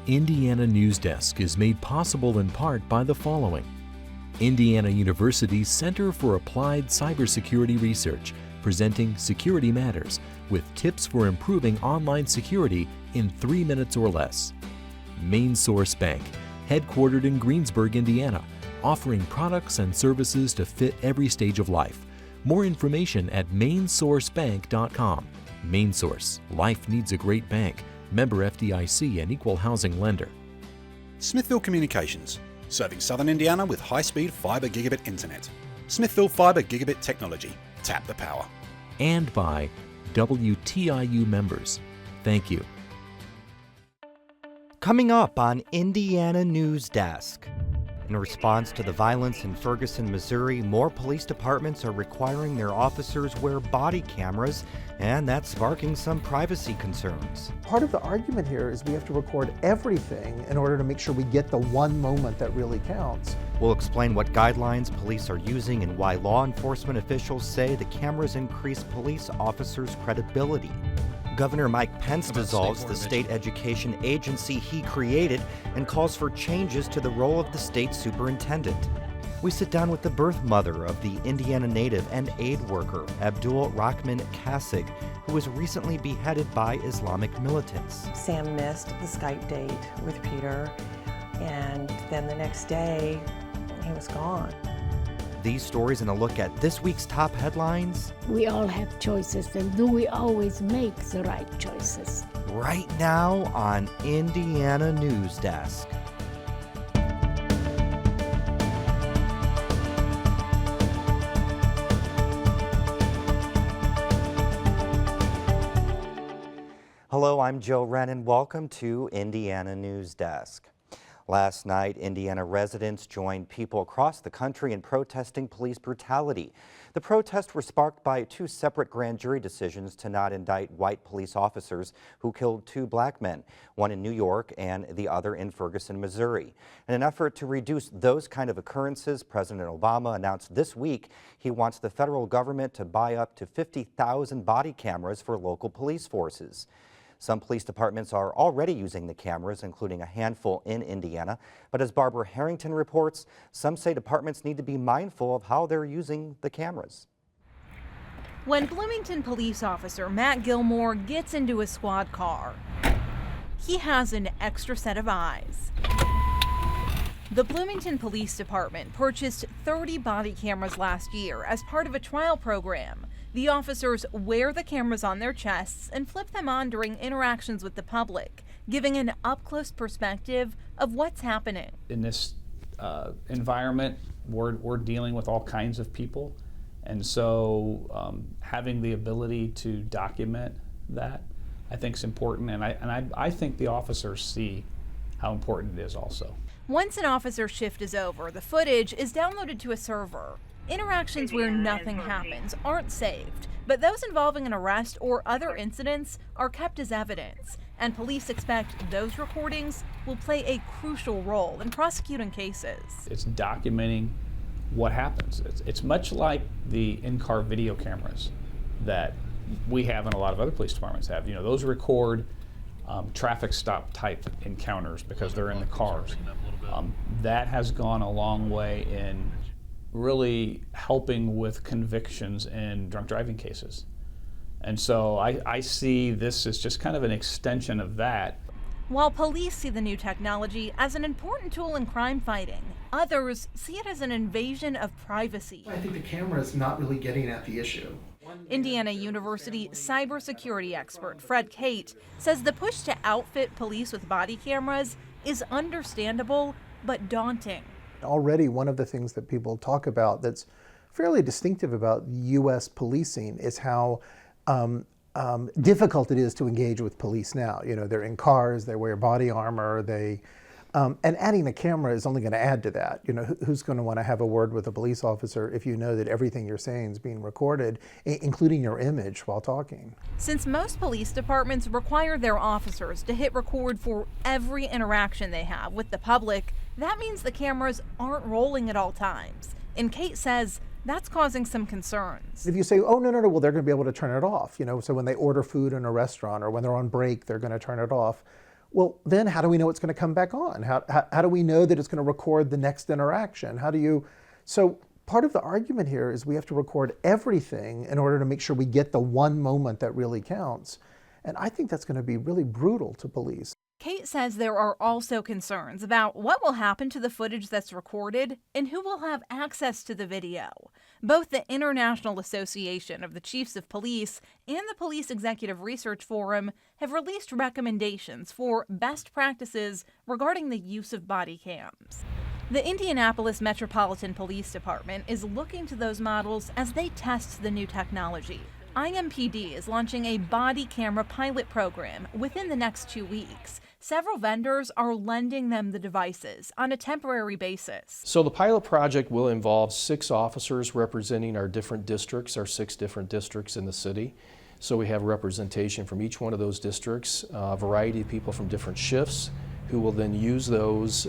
Indiana Newsdesk is made possible in part by the following. Indiana University's Center for Applied Cybersecurity Research, presenting Security Matters, with tips for improving online security in 3 minutes or less. Main Source Bank, headquartered in Greensburg, Indiana, offering products and services to fit every stage of life. More information at mainsourcebank.com. Main Source, life needs a great bank. Member FDIC and equal housing lender. Smithville Communications, serving Southern Indiana with high-speed fiber gigabit internet. Smithville Fiber Gigabit Technology. Tap the power. And by WTIU members. Thank you. Coming up on Indiana Newsdesk. In response to the violence in Ferguson, Missouri, more police departments are requiring their officers wear body cameras, and that's sparking some privacy concerns. Part of the argument here is we have to record everything in order to make sure we get the one moment that really counts. We'll explain what guidelines police are using and why law enforcement officials say the cameras increase police officers' credibility. Governor Mike Pence dissolves the state education agency he created and calls for changes to the role of the state superintendent. We sit down with the birth mother of the Indiana native and aid worker, Abdul Rahman Kassig, who was recently beheaded by Islamic militants. Sam missed the Skype date with Peter, and then the next day, he was gone. These stories and a look at this week's top headlines. We all have choices, and do we always make the right choices? Right now on Indiana Newsdesk. Hello, I'm Joe Wren, and welcome to Indiana Newsdesk. Last night, Indiana residents joined people across the country in protesting police brutality. The protests were sparked by 2 separate grand jury decisions to not indict white police officers who killed 2 black men, one in New York and the other in Ferguson, Missouri. In an effort to reduce those kind of occurrences, President Obama announced this week he wants the federal government to buy up to 50,000 body cameras for local police forces. Some police departments are already using the cameras, including a handful in Indiana. But as Barbara Harrington reports, some say departments need to be mindful of how they're using the cameras. When Bloomington police officer Matt Gilmore gets into his squad car, he has an extra set of eyes. The Bloomington Police Department purchased 30 body cameras last year as part of a trial program. The officers wear the cameras on their chests and flip them on during interactions with the public, giving an up-close perspective of what's happening. In this environment, we're dealing with all kinds of people, and so having the ability to document that, I think, is important, and I think the officers see how important it is also. Once an officer's shift is over, the footage is downloaded to a server. Interactions where nothing happens aren't saved, but those involving an arrest or other incidents are kept as evidence, and police expect those recordings will play a crucial role in prosecuting cases. It's documenting what happens. It's much like the in-car video cameras that we have and a lot of other police departments have. You know, those record traffic stop type encounters because they're in the cars. That has gone a long way in really helping with convictions in drunk driving cases. And so I see this as just kind of an extension of that. While police see the new technology as an important tool in crime fighting, others see it as an invasion of privacy. I think the camera is not really getting at the issue. Indiana University cybersecurity expert Fred Kate says the push to outfit police with body cameras is understandable but daunting. Already one of the things that people talk about that's fairly distinctive about U.S. policing is how difficult it is to engage with police now. You know, they're in cars, they wear body armor, and adding a camera is only going to add to that. You know, who's going to want to have a word with a police officer if you know that everything you're saying is being recorded, including your image while talking? Since most police departments require their officers to hit record for every interaction they have with the public, that means the cameras aren't rolling at all times. And Kate says that's causing some concerns. If you say, oh, no, well, they're going to be able to turn it off. You know, so when they order food in a restaurant or when they're on break, they're going to turn it off. Well, then how do we know it's going to come back on? How do we know that it's going to record the next interaction? So part of the argument here is we have to record everything in order to make sure we get the one moment that really counts. And I think that's going to be really brutal to police. Kate says there are also concerns about what will happen to the footage that's recorded and who will have access to the video. Both the International Association of the Chiefs of Police and the Police Executive Research Forum have released recommendations for best practices regarding the use of body cams. The Indianapolis Metropolitan Police Department is looking to those models as they test the new technology. IMPD is launching a body camera pilot program within the next 2 weeks. Several vendors are lending them the devices on a temporary basis. So the pilot project will involve 6 officers representing our different districts, our 6 different districts in the city. So we have representation from each one of those districts, a variety of people from different shifts who will then use those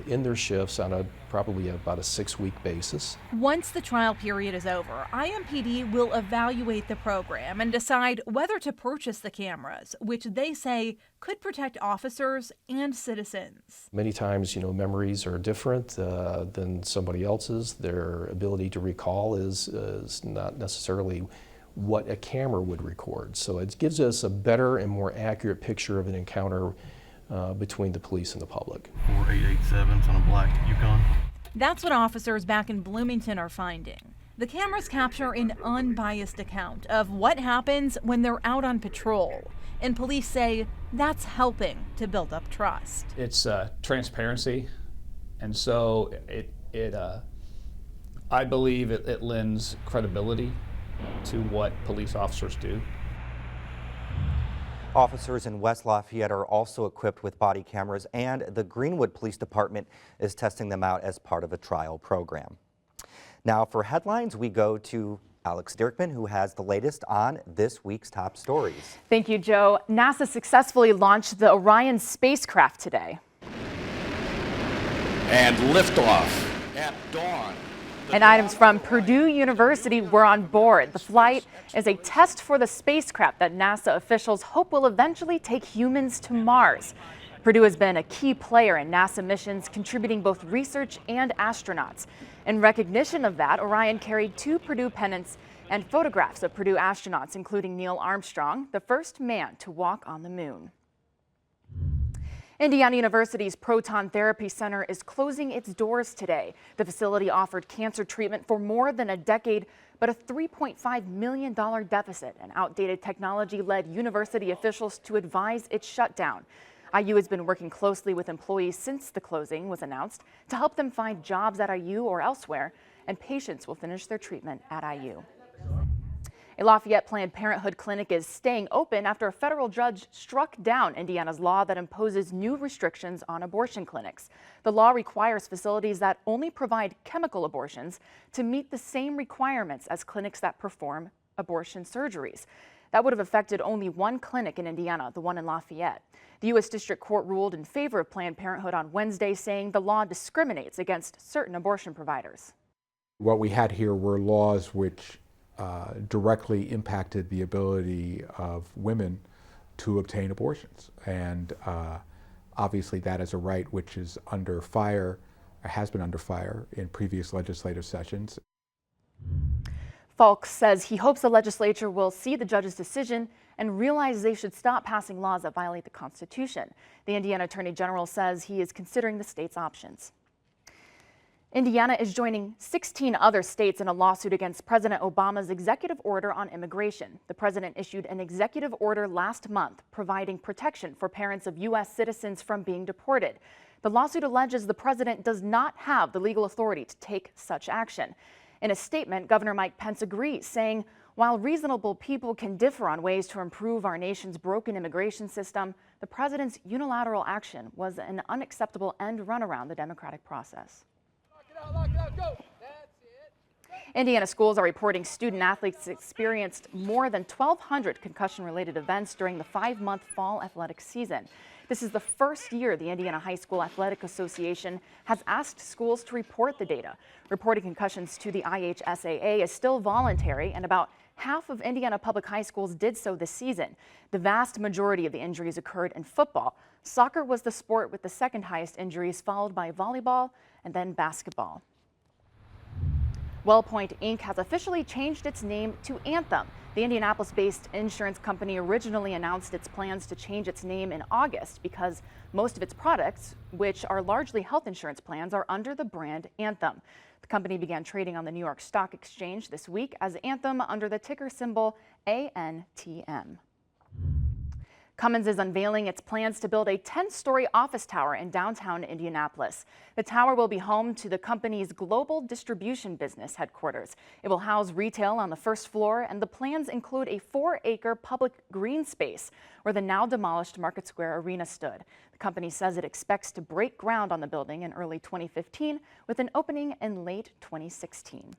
in their shifts on probably about a 6-week basis. Once the trial period is over, IMPD will evaluate the program and decide whether to purchase the cameras, which they say could protect officers and citizens. Many times, memories are different than somebody else's. Their ability to recall is not necessarily what a camera would record. So it gives us a better and more accurate picture of an encounter between the police and the public. 4887s on a black Yukon. That's what officers back in Bloomington are finding. The cameras capture an unbiased account of what happens when they're out on patrol, and police say that's helping to build up trust. It's transparency, and so I believe it lends credibility to what police officers do. Officers in West Lafayette are also equipped with body cameras, and the Greenwood Police Department is testing them out as part of a trial program. Now for headlines, we go to Alex Dirkman, who has the latest on this week's top stories. Thank you, Joe. NASA successfully launched the Orion spacecraft today. And liftoff at dawn. And items from Purdue University were on board. The flight is a test for the spacecraft that NASA officials hope will eventually take humans to Mars. Purdue has been a key player in NASA missions, contributing both research and astronauts. In recognition of that, Orion carried 2 Purdue pennants and photographs of Purdue astronauts, including Neil Armstrong, the first man to walk on the moon. Indiana University's Proton Therapy Center is closing its doors today. The facility offered cancer treatment for more than a decade, but a $3.5 million deficit and outdated technology led university officials to advise its shutdown. IU has been working closely with employees since the closing was announced to help them find jobs at IU or elsewhere, and patients will finish their treatment at IU. A Lafayette Planned Parenthood clinic is staying open after a federal judge struck down Indiana's law that imposes new restrictions on abortion clinics. The law requires facilities that only provide chemical abortions to meet the same requirements as clinics that perform abortion surgeries. That would have affected only one clinic in Indiana, the one in Lafayette. The U.S. District Court ruled in favor of Planned Parenthood on Wednesday, saying the law discriminates against certain abortion providers. What we had here were laws which directly impacted the ability of women to obtain abortions. And obviously that is a right which is under fire, has been under fire in previous legislative sessions. Falk says he hopes the legislature will see the judge's decision and realize they should stop passing laws that violate the Constitution. The Indiana Attorney General says he is considering the state's options. Indiana is joining 16 other states in a lawsuit against President Obama's executive order on immigration. The president issued an executive order last month providing protection for parents of U.S. citizens from being deported. The lawsuit alleges the president does not have the legal authority to take such action. In a statement, Governor Mike Pence agrees, saying, while reasonable people can differ on ways to improve our nation's broken immigration system, the president's unilateral action was an unacceptable end run around the democratic process. Indiana schools are reporting student athletes experienced more than 1,200 concussion-related events during the 5-month fall athletic season. This is the first year the Indiana High School Athletic Association has asked schools to report the data. Reporting concussions to the IHSAA is still voluntary, and about half of Indiana public high schools did so this season. The vast majority of the injuries occurred in football. Soccer was the sport with the second highest injuries, followed by volleyball and then basketball. WellPoint Inc. has officially changed its name to Anthem. The Indianapolis-based insurance company originally announced its plans to change its name in August because most of its products, which are largely health insurance plans, are under the brand Anthem. The company began trading on the New York Stock Exchange this week as Anthem under the ticker symbol ANTM. Cummins is unveiling its plans to build a 10-story office tower in downtown Indianapolis. The tower will be home to the company's global distribution business headquarters. It will house retail on the first floor, and the plans include a 4-acre public green space where the now demolished Market Square Arena stood. The company says it expects to break ground on the building in early 2015 with an opening in late 2016.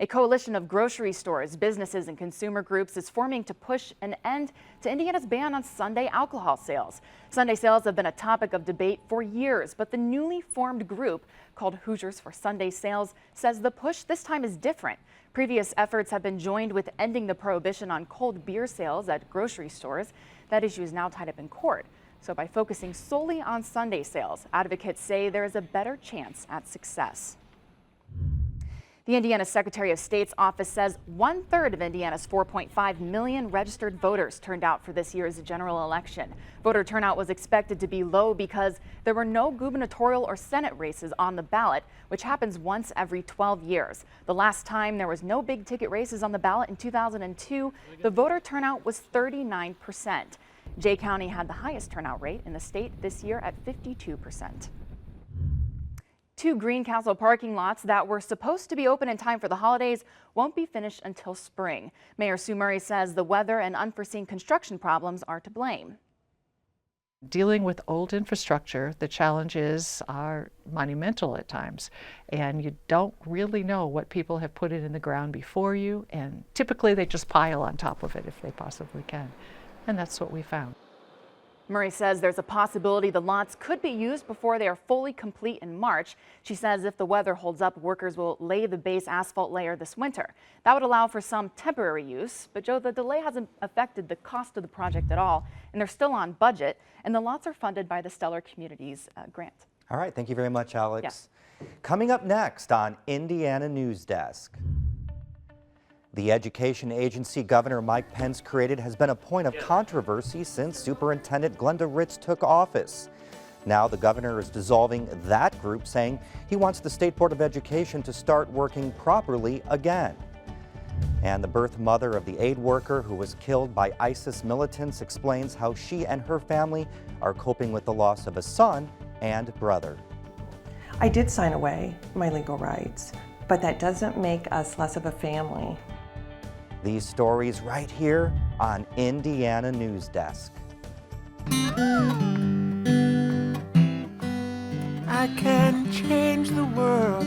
A coalition of grocery stores, businesses, and consumer groups is forming to push an end to Indiana's ban on Sunday alcohol sales. Sunday sales have been a topic of debate for years, but the newly formed group, called Hoosiers for Sunday Sales, says the push this time is different. Previous efforts have been joined with ending the prohibition on cold beer sales at grocery stores. That issue is now tied up in court. So by focusing solely on Sunday sales, advocates say there is a better chance at success. The Indiana Secretary of State's office says 1/3 of Indiana's 4.5 million registered voters turned out for this year's general election. Voter turnout was expected to be low because there were no gubernatorial or Senate races on the ballot, which happens once every 12 years. The last time there was no big ticket races on the ballot in 2002, the voter turnout was 39%. Jay County had the highest turnout rate in the state this year at 52%. 2 Greencastle parking lots that were supposed to be open in time for the holidays won't be finished until spring. Mayor Sue Murray says the weather and unforeseen construction problems are to blame. Dealing with old infrastructure, the challenges are monumental at times, and you don't really know what people have put in the ground before you, and typically they just pile on top of it if they possibly can, and that's what we found. Murray says there's a possibility the lots could be used before they are fully complete in March. She says if the weather holds up, workers will lay the base asphalt layer this winter. That would allow for some temporary use, but Joe, the delay hasn't affected the cost of the project at all, and they're still on budget, and the lots are funded by the Stellar Communities grant. All right, thank you very much, Alex. Yes. Coming up next on Indiana Newsdesk. The education agency Governor Mike Pence created has been a point of controversy since Superintendent Glenda Ritz took office. Now the governor is dissolving that group, saying he wants the State Board of Education to start working properly again. And the birth mother of the aid worker who was killed by ISIS militants explains how she and her family are coping with the loss of a son and brother. I did sign away my legal rights, but that doesn't make us less of a family. These stories right here on Indiana Newsdesk. I can change the world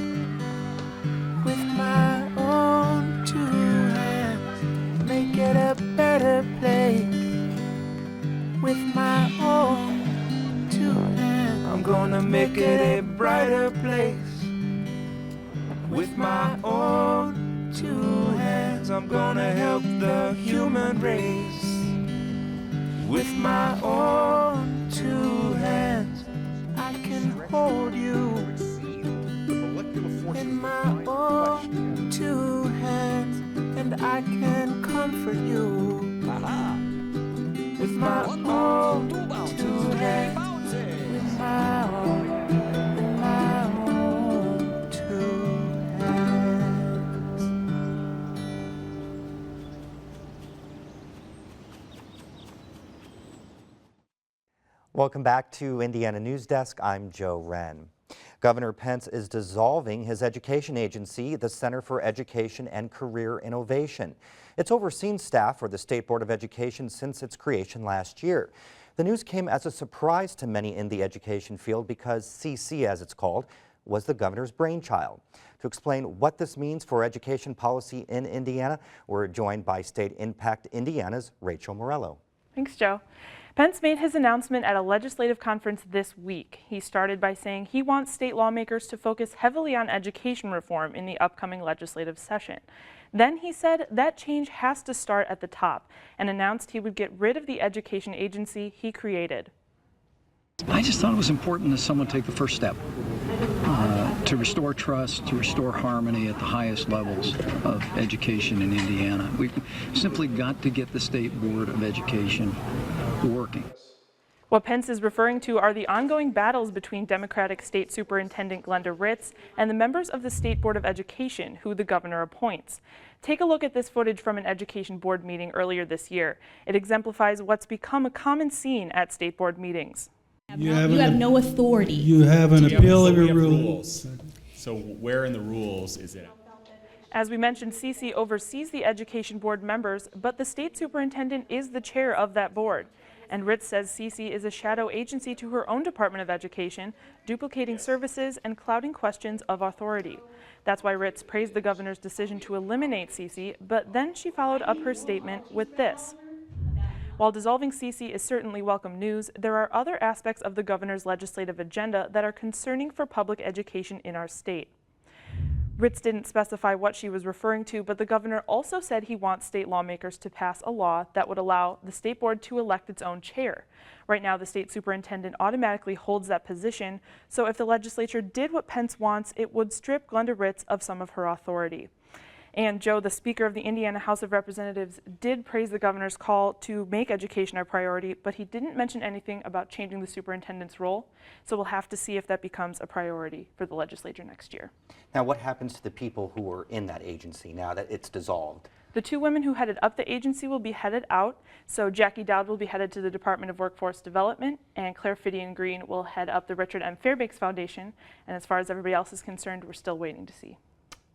with my own 2 hands, make it a better place with my own 2 hands. I'm gonna make it a brighter place with my own 2 hands. I'm gonna help the human race with my own 2 hands. I can hold you in my own 2 hands, and I can comfort you with my own 2 hands, with my own 2 hands. Welcome back to Indiana Newsdesk. I'm Joe Wren. Governor Pence is dissolving his education agency, the Center for Education and Career Innovation. It's overseen staff for the State Board of Education since its creation last year. The news came as a surprise to many in the education field because CC, as it's called, was the governor's brainchild. To explain what this means for education policy in Indiana, we're joined by State Impact Indiana's Rachel Morello. Thanks, Joe. Pence made his announcement at a legislative conference this week. He started by saying he wants state lawmakers to focus heavily on education reform in the upcoming legislative session. Then he said that change has to start at the top and announced he would get rid of the education agency he created. I just thought it was important that someone take the first step to restore trust, to restore harmony at the highest levels of education in Indiana. We've simply got to get the State Board of Education working. What Pence is referring to are the ongoing battles between Democratic State Superintendent Glenda Ritz and the members of the State Board of Education, who the governor appoints. Take a look at this footage from an education board meeting earlier this year. It exemplifies what's become a common scene at state board meetings. You have no authority. You have an appeal of your rules. So where in the rules is it? As we mentioned, CC oversees the education board members, but the state superintendent is the chair of that board. And Ritz says CC is a shadow agency to her own Department of Education, duplicating services and clouding questions of authority. That's why Ritz praised the governor's decision to eliminate CC, but then she followed up her statement with this. While dissolving CC is certainly welcome news, there are other aspects of the governor's legislative agenda that are concerning for public education in our state. Ritz didn't specify what she was referring to, but the governor also said he wants state lawmakers to pass a law that would allow the state board to elect its own chair. Right now, the state superintendent automatically holds that position, so if the legislature did what Pence wants, it would strip Glenda Ritz of some of her authority. And Joe, the Speaker of the Indiana House of Representatives, did praise the governor's call to make education a priority, but he didn't mention anything about changing the superintendent's role. So we'll have to see if that becomes a priority for the legislature next year. Now, what happens to the people who are in that agency now that it's dissolved? The two women who headed up the agency will be headed out. So Jackie Dowd will be headed to the Department of Workforce Development, and Claire Fidian Green will head up the Richard M. Fairbanks Foundation. And as far as everybody else is concerned, we're still waiting to see.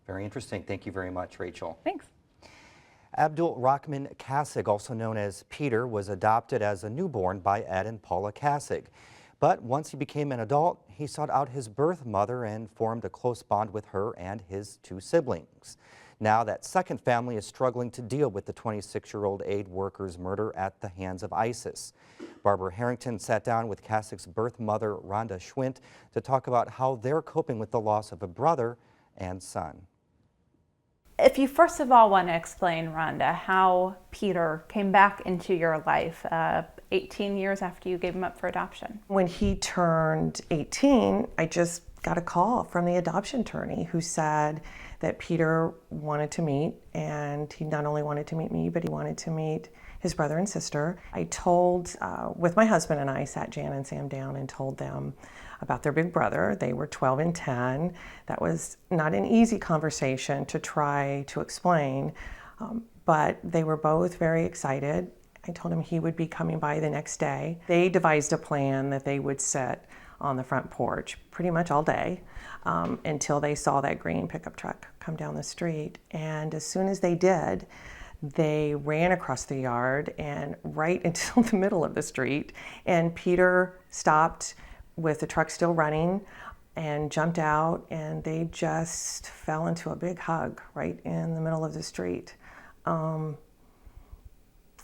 Very interesting. Thank you very much, Rachel. Thanks. Abdul Rahman Kassig, also known as Peter, was adopted as a newborn by Ed and Paula Kassig. But once he became an adult, he sought out his birth mother and formed a close bond with her and his two siblings. Now that second family is struggling to deal with the 26-year-old aid worker's murder at the hands of ISIS. Barbara Harrington sat down with Kassig's birth mother, Rhonda Schwint, to talk about how they're coping with the loss of a brother and son. If you first of all want to explain, Rhonda, how Peter came back into your life 18 years after you gave him up for adoption. When he turned 18, I just got a call from the adoption attorney who said that Peter wanted to meet, and he not only wanted to meet me, but he wanted to meet his brother and sister. I told, with my husband and I, sat Jan and Sam down and told them about their big brother. They were 12 and 10. That was not an easy conversation to try to explain, but they were both very excited. I told him he would be coming by the next day. They devised a plan that they would sit on the front porch pretty much all day until they saw that green pickup truck come down the street. And as soon as they did, they ran across the yard and right into the middle of the street. And Peter stopped with the truck still running and jumped out, and they just fell into a big hug right in the middle of the street.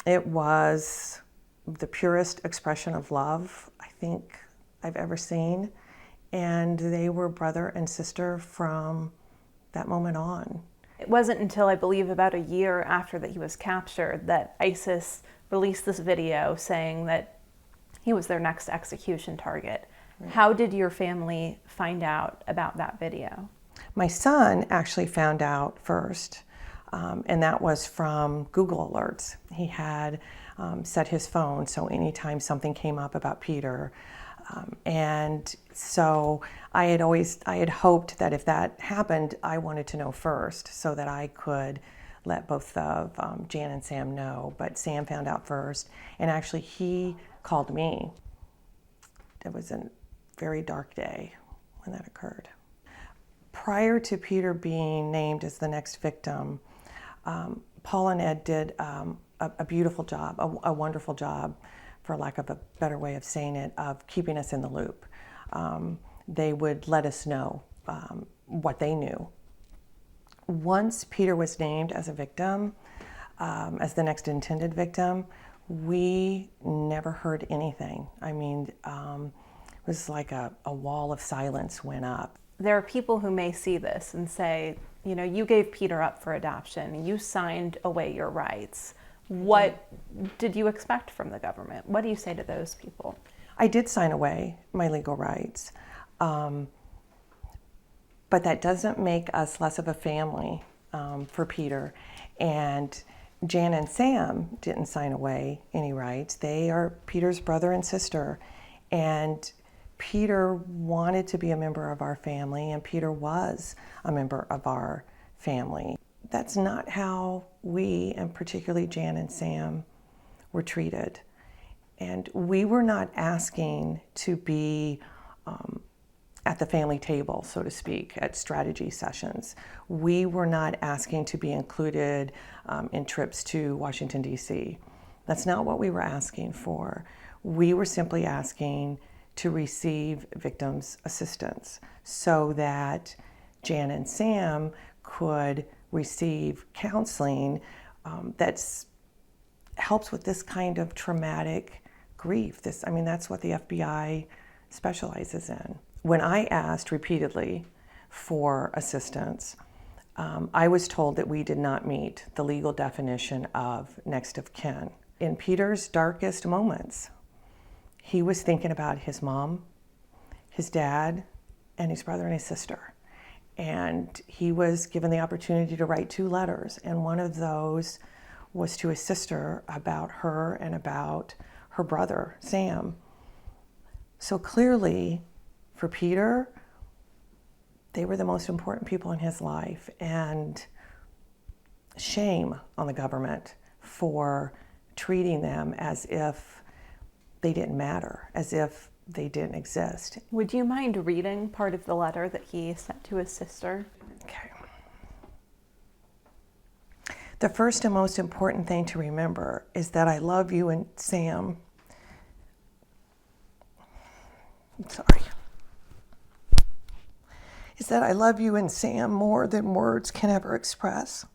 It was the purest expression of love I think I've ever seen, and they were brother and sister from that moment on. It wasn't until I believe about a year after that he was captured that ISIS released this video saying that he was their next execution target. Right. How did your family find out about that video? My son actually found out first, and that was from Google alerts. He had set his phone so anytime something came up about Peter, and so I had hoped that if that happened, I wanted to know first so that I could let both of Jan and Sam know, but Sam found out first, and actually he called me. It was a very dark day when that occurred. Prior to Peter being named as the next victim, Paul and Ed did a beautiful job, a wonderful job, for lack of a better way of saying it, of keeping us in the loop. They would let us know what they knew. Once Peter was named as a victim, as the next intended victim, We never heard anything. I mean, it was like a wall of silence went up. There are people who may see this and say, you know, you gave Peter up for adoption, you signed away your rights. What did you expect from the government? What do you say to those people? I did sign away my legal rights, but that doesn't make us less of a family for Peter. And Jan and Sam didn't sign away any rights. They are Peter's brother and sister. And Peter wanted to be a member of our family, and Peter was a member of our family. That's not how we, and particularly Jan and Sam, were treated. And we were not asking to be at the family table, so to speak, at strategy sessions. We were not asking to be included in trips to Washington, D.C. That's not what we were asking for. We were simply asking to receive victims' assistance so that Jan and Sam could receive counseling that helps with this kind of traumatic grief. That's what the FBI specializes in. When I asked repeatedly for assistance, I was told that we did not meet the legal definition of next of kin. In Peter's darkest moments, he was thinking about his mom, his dad, and his brother and his sister. And he was given the opportunity to write 2 letters, and one of those was to his sister about her and about her brother, Sam. So clearly, for Peter, they were the most important people in his life, and shame on the government for treating them as if they didn't matter, as if they didn't exist. Would you mind reading part of the letter that he sent to his sister? Okay. The first and most important thing to remember is that I love you and Sam. Is that I love you and Sam more than words can ever express.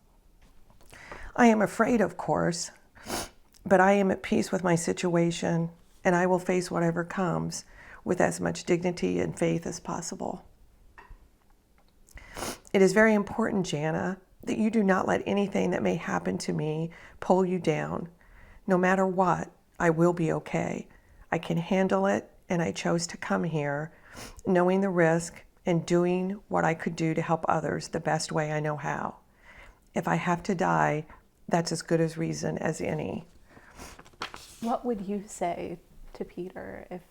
I am afraid, of course, but I am at peace with my situation, and I will face whatever comes with as much dignity and faith as possible. It is very important, Jana, that you do not let anything that may happen to me pull you down. No matter what, I will be okay. I can handle it, and I chose to come here knowing the risk and doing what I could do to help others the best way I know how. If I have to die, that's as good as reason as any. What would you say to Peter if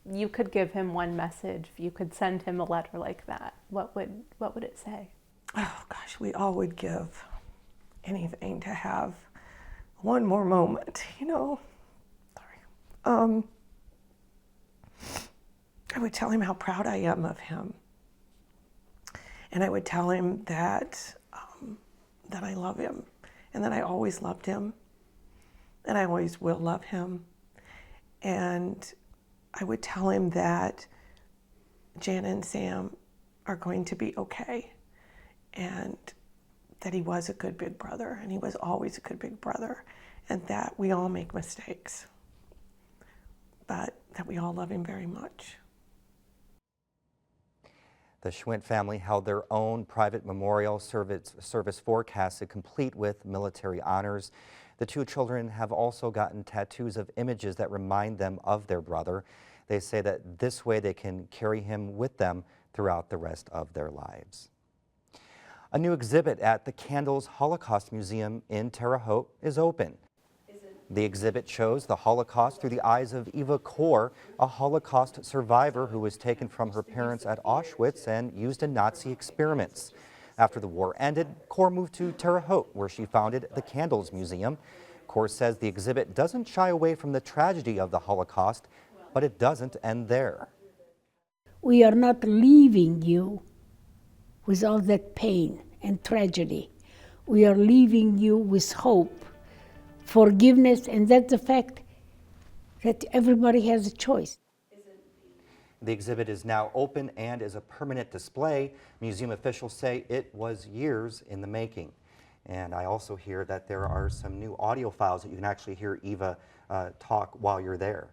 you could give him one message, if you could send him a letter like that? What would it say? Oh gosh, we all would give anything to have one more moment, you know. Sorry. I would tell him how proud I am of him. And I would tell him that I love him, and that I always loved him, and I always will love him. And I would tell him that Jana and Sam are going to be okay, and that he was a good big brother, and he was always a good big brother, and that we all make mistakes, but that we all love him very much. The Schwint family held their own private memorial service for Kassig, complete with military honors. The 2 children have also gotten tattoos of images that remind them of their brother. They say that this way they can carry him with them throughout the rest of their lives. A new exhibit at the Candles Holocaust Museum in Terre Haute is open. The exhibit shows the Holocaust through the eyes of Eva Kor, a Holocaust survivor who was taken from her parents at Auschwitz and used in Nazi experiments. After the war ended, Kor moved to Terre Haute, where she founded the Candles Museum. Kor says the exhibit doesn't shy away from the tragedy of the Holocaust, but it doesn't end there. We are not leaving you with all that pain and tragedy. We are leaving you with hope, forgiveness, and that's the fact that everybody has a choice. The exhibit is now open and is a permanent display. Museum officials say it was years in the making. And I also hear that there are some new audio files that you can actually hear Eva talk while you're there.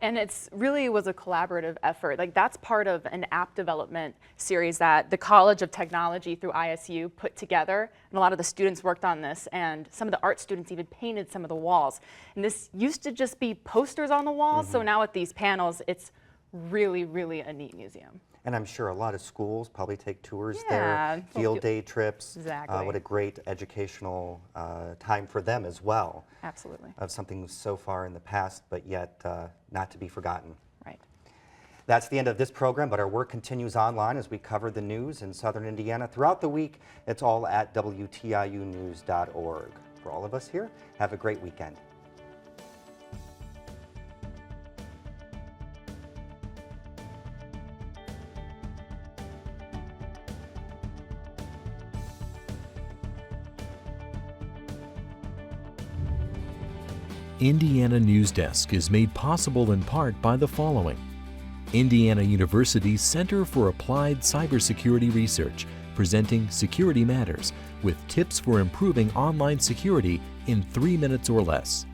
And it's really was a collaborative effort. Like that's part of an app development series that the College of Technology through ISU put together. And a lot of the students worked on this, and some of the art students even painted some of the walls. And this used to just be posters on the walls. So now with these panels, it's really, really a neat museum. And I'm sure a lot of schools probably take tours there, field day trips. Exactly. What a great educational time for them as well. Absolutely. Of something so far in the past, but yet not to be forgotten. Right. That's the end of this program, but our work continues online as we cover the news in Southern Indiana throughout the week. It's all at WTIUnews.org. For all of us here, have a great weekend. Indiana Newsdesk is made possible in part by the following: Indiana University's Center for Applied Cybersecurity Research, presenting Security Matters with tips for improving online security in 3 minutes or less.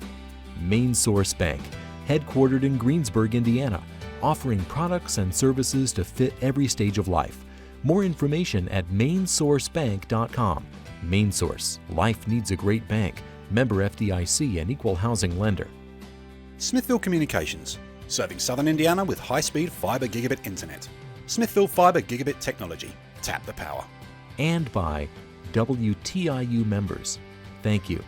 Main Source Bank, headquartered in Greensburg, Indiana, offering products and services to fit every stage of life. More information at mainsourcebank.com. Main Source, life needs a great bank. Member FDIC and equal housing lender. Smithville Communications, serving Southern Indiana with high-speed fiber gigabit internet. Smithville Fiber Gigabit Technology. Tap the power. And by WTIU members. Thank you.